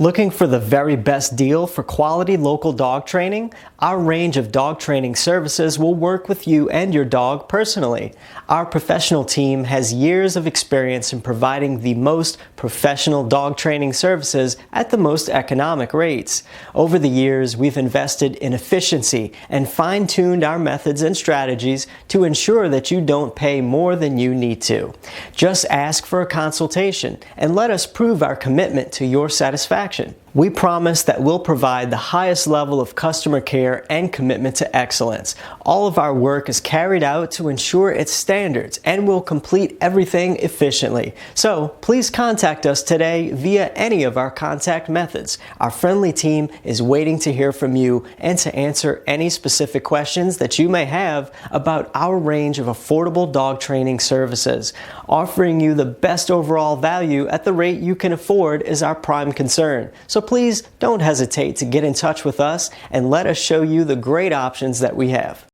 Looking for the very best deal for quality local dog training? Our range of dog training services will work with you and your dog personally. Our professional team has years of experience in providing the most professional dog training services at the most economic rates. Over the years, we've invested in efficiency and fine-tuned our methods and strategies to ensure that you don't pay more than you need to. Just ask for a consultation and let us prove our commitment to your satisfaction. We promise that we'll provide the highest level of customer care and commitment to excellence. All of our work is carried out to ensure its standards and will complete everything efficiently. So please contact us today via any of our contact methods. Our friendly team is waiting to hear from you and to answer any specific questions that you may have about our range of affordable dog training services. Offering you the best overall value at the rate you can afford is our prime concern. So please don't hesitate to get in touch with us and let us show you the great options that we have.